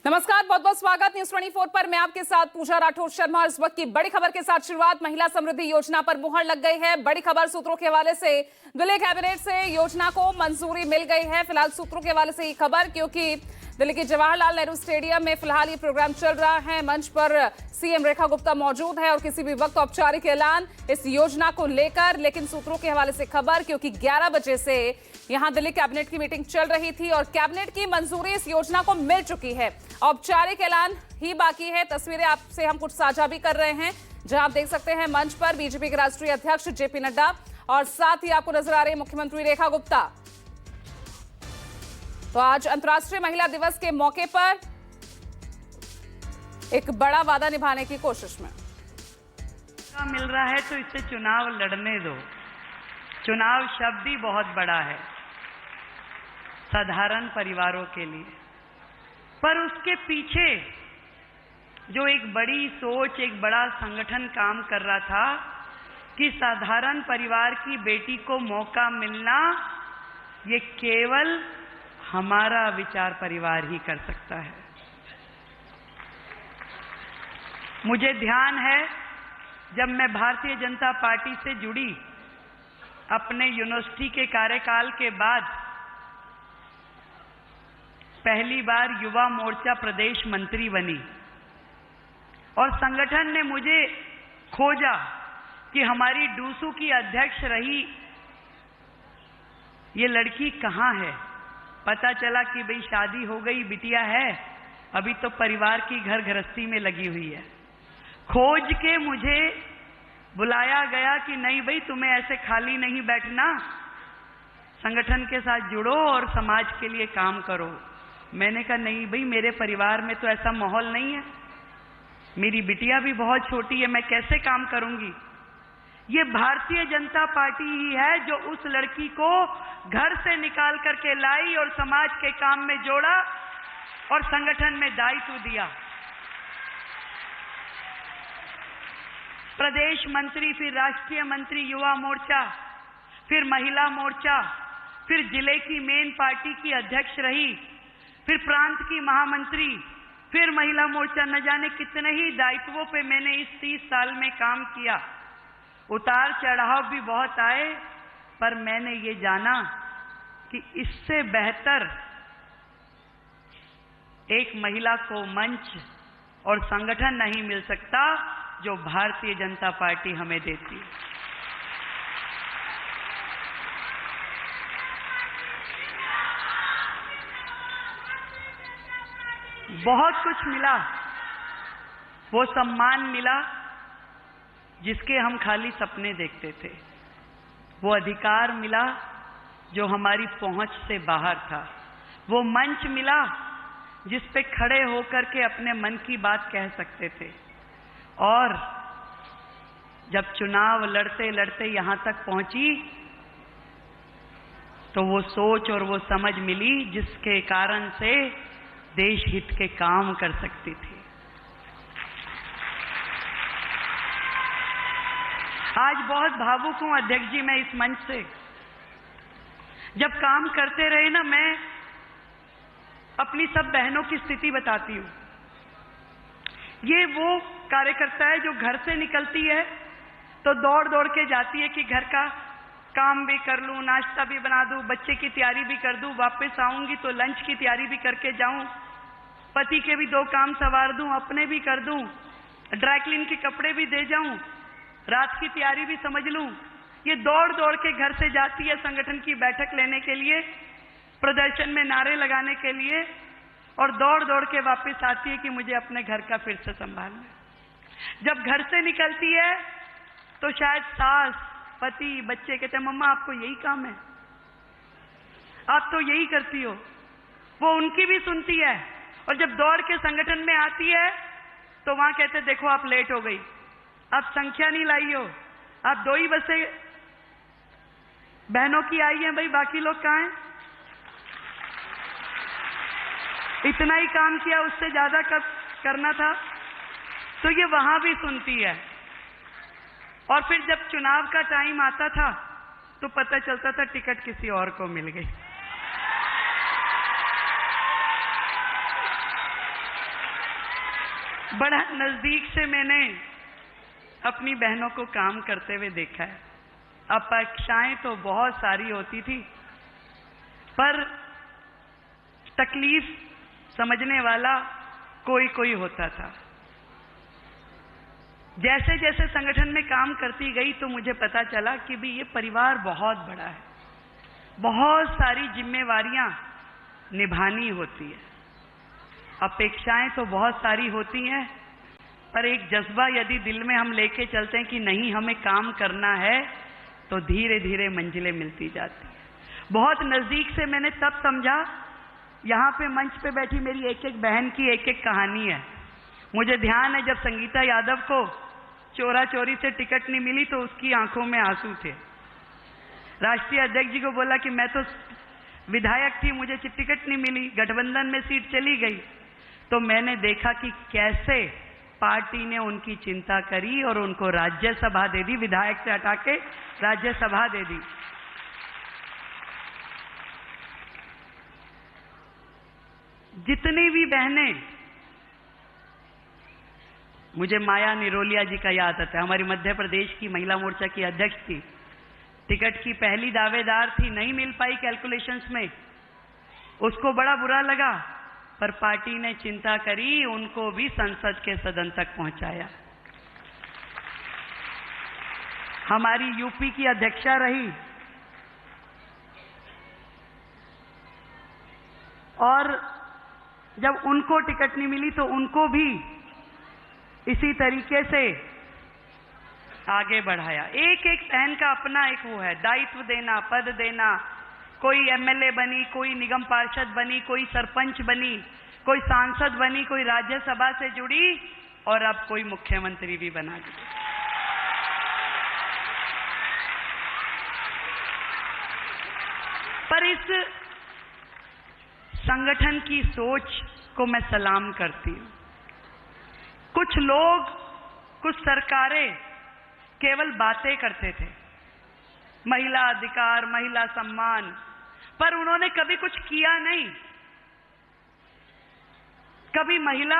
नमस्कार, बहुत बहुत स्वागत न्यूज 24 पर। मैं आपके साथ पूजा राठौर शर्मा। इस वक्त की बड़ी खबर के साथ शुरुआत। महिला समृद्धि योजना पर मुहर लग गई है। बड़ी खबर सूत्रों के हवाले से दिल्ली कैबिनेट से योजना को मंजूरी मिल गई है। फिलहाल सूत्रों के हवाले से ये खबर, क्योंकि दिल्ली के जवाहरलाल नेहरू स्टेडियम में फिलहाल ये प्रोग्राम चल रहा है। मंच पर सीएम रेखा गुप्ता मौजूद है और किसी भी वक्त औपचारिक ऐलान इस योजना को लेकर। लेकिन सूत्रों के हवाले से खबर, क्योंकि 11 बजे से यहां दिल्ली कैबिनेट की मीटिंग चल रही थी और कैबिनेट की मंजूरी इस योजना को मिल चुकी है। औपचारिक ऐलान ही बाकी है। तस्वीरें आपसे हम कुछ साझा भी कर रहे हैं, जहां आप देख सकते हैं मंच पर बीजेपी के राष्ट्रीय अध्यक्ष जेपी नड्डा और साथ ही आपको नजर आ रहे हैं मुख्यमंत्री रेखा गुप्ता। तो आज अंतर्राष्ट्रीय महिला दिवस के मौके पर एक बड़ा वादा निभाने की कोशिश में मिल रहा है, तो इससे चुनाव लड़ने दो। चुनाव शब्द ही बहुत बड़ा है साधारण परिवारों के लिए, पर उसके पीछे जो एक बड़ी सोच, एक बड़ा संगठन काम कर रहा था कि साधारण परिवार की बेटी को मौका मिलना, ये केवल हमारा विचार परिवार ही कर सकता है। मुझे ध्यान है, जब मैं भारतीय जनता पार्टी से जुड़ी अपने यूनिवर्सिटी के कार्यकाल के बाद, पहली बार युवा मोर्चा प्रदेश मंत्री बनी और संगठन ने मुझे खोजा कि हमारी डूसू की अध्यक्ष रही ये लड़की कहाँ है। पता चला कि भाई शादी हो गई, बिटिया है, अभी तो परिवार की घर गृहस्थी में लगी हुई है। खोज के मुझे बुलाया गया कि नहीं भाई, तुम्हें ऐसे खाली नहीं बैठना, संगठन के साथ जुड़ो और समाज के लिए काम करो। मैंने कहा नहीं भाई, मेरे परिवार में तो ऐसा माहौल नहीं है, मेरी बिटिया भी बहुत छोटी है, मैं कैसे काम करूंगी। ये भारतीय जनता पार्टी ही है जो उस लड़की को घर से निकाल करके लाई और समाज के काम में जोड़ा और संगठन में दायित्व दिया। प्रदेश मंत्री, फिर राष्ट्रीय मंत्री युवा मोर्चा, फिर महिला मोर्चा, फिर जिले की मेन पार्टी की अध्यक्ष रही, फिर प्रांत की महामंत्री, फिर महिला मोर्चा। न जाने कितने ही दायित्वों पे मैंने इस 30 साल में काम किया। उतार चढ़ाव भी बहुत आए, पर मैंने ये जाना कि इससे बेहतर एक महिला को मंच और संगठन नहीं मिल सकता जो भारतीय जनता पार्टी हमें देती है। बहुत कुछ मिला, वो सम्मान मिला जिसके हम खाली सपने देखते थे, वो अधिकार मिला जो हमारी पहुंच से बाहर था, वो मंच मिला जिस पे खड़े होकर के अपने मन की बात कह सकते थे। और जब चुनाव लड़ते लड़ते यहां तक पहुंची, तो वो सोच और वो समझ मिली जिसके कारण से देश हित के काम कर सकती थी। आज बहुत भावुक हूं अध्यक्ष जी मैं इस मंच से। जब काम करते रहे ना, मैं अपनी सब बहनों की स्थिति बताती हूं। ये वो कार्यकर्ता है जो घर से निकलती है तो दौड़ दौड़ के जाती है कि घर का काम भी कर लूं, नाश्ता भी बना दूं, बच्चे की तैयारी भी कर दूं, वापस आऊंगी तो लंच की तैयारी भी करके जाऊं, पति के भी 2 काम संवार दूं, अपने भी कर दूं, ड्राई क्लीन के कपड़े भी दे जाऊं, रात की तैयारी भी समझ लूं। ये दौड़ दौड़ के घर से जाती है संगठन की बैठक लेने के लिए, प्रदर्शन में नारे लगाने के लिए, और दौड़ दौड़ के वापस आती है कि मुझे अपने घर का फिर से संभालना है। जब घर से निकलती है तो शायद सास, पति, बच्चे कहते हैं मम्मा आपको यही काम है, आप तो यही करती हो। वो उनकी भी सुनती है, और जब दौड़ के संगठन में आती है तो वहां कहते देखो आप लेट हो गई, आप संख्या नहीं लाई हो, आप 2 ही बसें बहनों की आई हैं, भाई बाकी लोग कहाँ हैं। इतना ही काम किया, उससे ज्यादा करना था। तो ये वहां भी सुनती है। और फिर जब चुनाव का टाइम आता था तो पता चलता था टिकट किसी और को मिल गई। बड़ा नजदीक से मैंने अपनी बहनों को काम करते हुए देखा है। अपेक्षाएं तो बहुत सारी होती थी, पर तकलीफ समझने वाला कोई कोई होता था। जैसे जैसे संगठन में काम करती गई तो मुझे पता चला कि भी ये परिवार बहुत बड़ा है, बहुत सारी जिम्मेवारियां निभानी होती है। अपेक्षाएं तो बहुत सारी होती हैं, पर एक जज्बा यदि दिल में हम लेके चलते हैं कि नहीं हमें काम करना है, तो धीरे धीरे मंजिलें मिलती जाती हैं। बहुत नजदीक से मैंने तब समझा, यहाँ पे मंच पे बैठी मेरी एक एक बहन की एक एक कहानी है। मुझे ध्यान है जब संगीता यादव को चोरा चोरी से टिकट नहीं मिली तो उसकी आंखों में आंसू थे। राष्ट्रीय अध्यक्ष जी को बोला कि मैं तो विधायक थी, मुझे टिकट नहीं मिली, गठबंधन में सीट चली गई। तो मैंने देखा कि कैसे पार्टी ने उनकी चिंता करी और उनको राज्यसभा दे दी, विधायक से हटा के राज्यसभा दे दी। जितनी भी बहनें, मुझे माया निरोलिया जी का याद आता है, हमारी मध्य प्रदेश की महिला मोर्चा की अध्यक्ष थी, टिकट की पहली दावेदार थी, नहीं मिल पाई कैलकुलेशंस में, उसको बड़ा बुरा लगा, पर पार्टी ने चिंता करी, उनको भी संसद के सदन तक पहुंचाया। हमारी यूपी की अध्यक्षा रही और जब उनको टिकट नहीं मिली तो उनको भी इसी तरीके से आगे बढ़ाया। एक एक बहन का अपना एक वो है, दायित्व देना, पद देना। कोई एमएलए बनी, कोई निगम पार्षद बनी, कोई सरपंच बनी, कोई सांसद बनी, कोई राज्यसभा से जुड़ी और अब कोई मुख्यमंत्री भी बना दी। पर इस संगठन की सोच को मैं सलाम करती हूं। कुछ लोग, कुछ सरकारें केवल बातें करते थे, महिला अधिकार, महिला सम्मान, पर उन्होंने कभी कुछ किया नहीं। कभी महिला,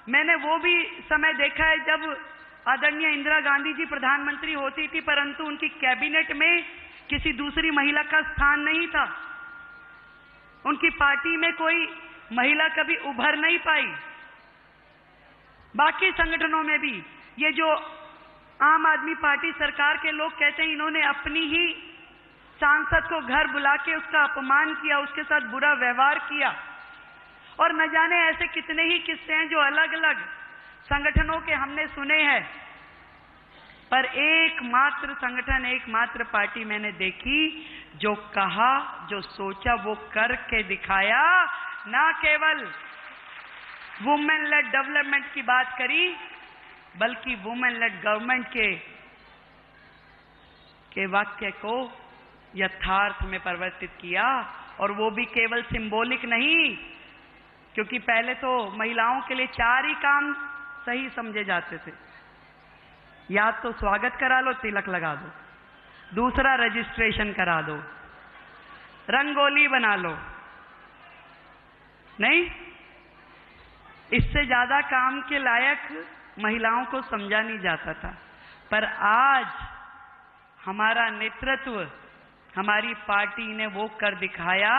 मैंने वो भी समय देखा है जब आदरणीय इंदिरा गांधी जी प्रधानमंत्री होती थी, परंतु उनकी कैबिनेट में किसी दूसरी महिला का स्थान नहीं था। उनकी पार्टी में कोई महिला कभी उभर नहीं पाई। बाकी संगठनों में भी ये जो आम आदमी पार्टी सरकार के लोग कहते हैं, इन्होंने अपनी ही सांसद को घर बुला के उसका अपमान किया, उसके साथ बुरा व्यवहार किया, और न जाने ऐसे कितने ही किस्से हैं जो अलग अलग संगठनों के हमने सुने हैं। पर एकमात्र संगठन, एकमात्र पार्टी मैंने देखी जो कहा, जो सोचा वो करके दिखाया। ना केवल वुमेन लेड डेवलपमेंट की बात करी, बल्कि वुमेन लेड गवर्नमेंट के वाक्य को यथार्थ में परिवर्तित किया। और वो भी केवल सिंबॉलिक नहीं, क्योंकि पहले तो महिलाओं के लिए 4 ही काम सही समझे जाते थे। या तो स्वागत करा लो, तिलक लगा दो, दूसरा रजिस्ट्रेशन करा दो, रंगोली बना लो, नहीं, इससे ज्यादा काम के लायक महिलाओं को समझा नहीं जाता था। पर आज हमारा नेतृत्व, हमारी पार्टी ने वो कर दिखाया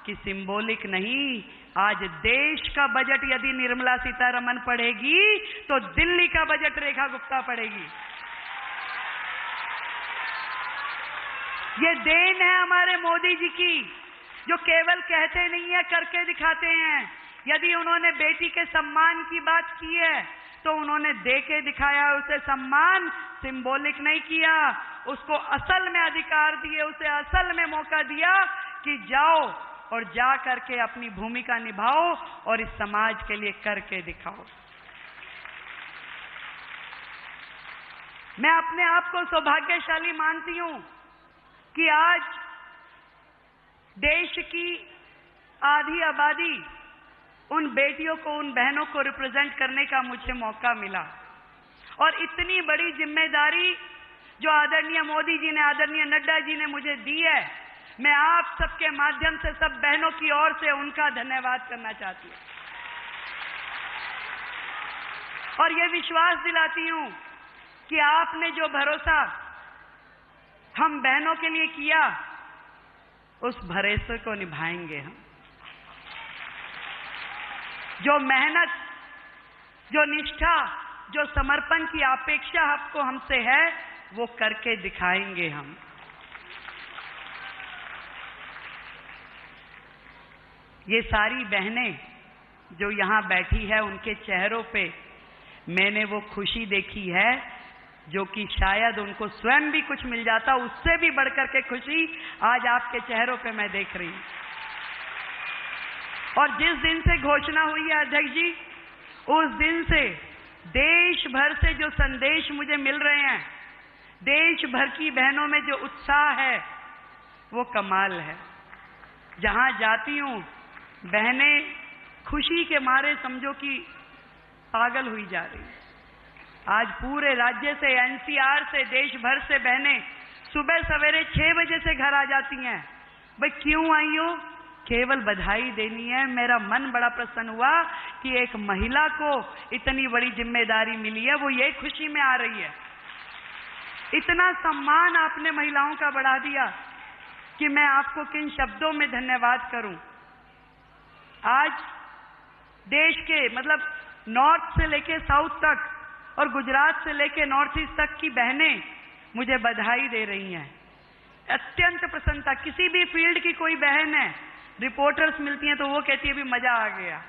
कि सिंबॉलिक नहीं, आज देश का बजट यदि निर्मला सीतारमण पढ़ेगी तो दिल्ली का बजट रेखा गुप्ता पढ़ेगी। ये देन है हमारे मोदी जी की, जो केवल कहते नहीं है, करके दिखाते हैं। यदि उन्होंने बेटी के सम्मान की बात की है तो उन्होंने दे के दिखाया, उसे सम्मान सिंबॉलिक नहीं किया, उसको असल में अधिकार दिए, उसे असल में मौका दिया कि जाओ और जा करके अपनी भूमिका निभाओ और इस समाज के लिए करके दिखाओ। मैं अपने आप को सौभाग्यशाली मानती हूं कि आज देश की आधी आबादी, उन बेटियों को, उन बहनों को रिप्रेजेंट करने का मुझे मौका मिला। और इतनी बड़ी जिम्मेदारी जो आदरणीय मोदी जी ने, आदरणीय नड्डा जी ने मुझे दी है, मैं आप सबके माध्यम से सब बहनों की ओर से उनका धन्यवाद करना चाहती हूं। और ये विश्वास दिलाती हूं कि आपने जो भरोसा हम बहनों के लिए किया, उस भरोसे को निभाएंगे हम। जो मेहनत, जो निष्ठा, जो समर्पण की अपेक्षा आपको हमसे है, वो करके दिखाएंगे हम। ये सारी बहनें जो यहां बैठी है, उनके चेहरों पे मैंने वो खुशी देखी है जो कि शायद उनको स्वयं भी कुछ मिल जाता, उससे भी बढ़कर के खुशी आज आपके चेहरों पे मैं देख रही हूं। और जिस दिन से घोषणा हुई है अध्यक्ष जी, उस दिन से देश भर से जो संदेश मुझे मिल रहे हैं, देश भर की बहनों में जो उत्साह है, वो कमाल है। जहां जाती हूं, बहनें खुशी के मारे समझो कि पागल हुई जा रही। आज पूरे राज्य से, एनसीआर से, देश भर से बहनें सुबह सवेरे 6 बजे से घर आ जाती हैं। भाई क्यों आई हो? केवल बधाई देनी है। मेरा मन बड़ा प्रसन्न हुआ कि एक महिला को इतनी बड़ी जिम्मेदारी मिली है, वो ये खुशी में आ रही है। इतना सम्मान आपने महिलाओं का बढ़ा दिया कि मैं आपको किन शब्दों में धन्यवाद करूं। आज देश के मतलब नॉर्थ से लेके साउथ तक और गुजरात से लेके नॉर्थ ईस्ट तक की बहनें मुझे बधाई दे रही हैं। अत्यंत प्रसन्नता। किसी भी फील्ड की कोई बहन है, रिपोर्टर्स मिलती हैं तो वो कहती है भी मजा आ गया,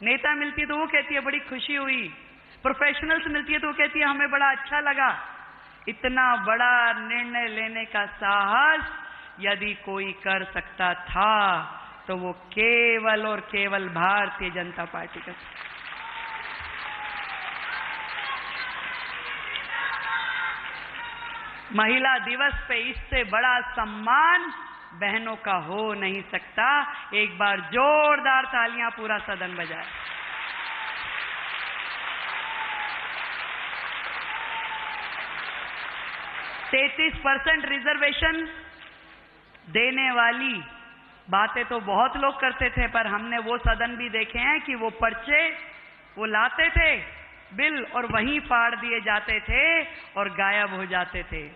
नेता मिलती है तो वो कहती है बड़ी खुशी हुई, प्रोफेशनल्स मिलती है तो वो कहती है हमें बड़ा अच्छा लगा। इतना बड़ा निर्णय लेने का साहस यदि कोई कर सकता था तो वो केवल और केवल भारतीय जनता पार्टी का। महिला दिवस पे इससे बड़ा सम्मान बहनों का हो नहीं सकता। एक बार जोरदार तालियां पूरा सदन बजाए। %33 रिजर्वेशन देने वाली बातें तो बहुत लोग करते थे, पर हमने वो सदन भी देखे हैं कि वो पर्चे वो लाते थे बिल और वहीं फाड़ दिए जाते थे और गायब हो जाते थे।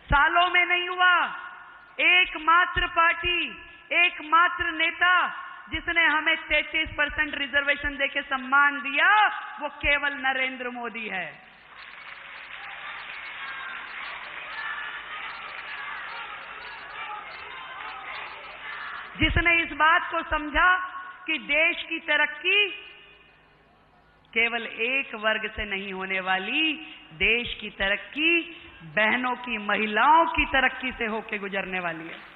सालों में नहीं हुआ। एकमात्र पार्टी, एकमात्र नेता जिसने हमें 33% रिजर्वेशन देके सम्मान दिया, वो केवल नरेंद्र मोदी है। जिसने इस बात को समझा कि देश की तरक्की केवल एक वर्ग से नहीं होने वाली, देश की तरक्की बहनों की, महिलाओं की तरक्की से होकर गुजरने वाली है।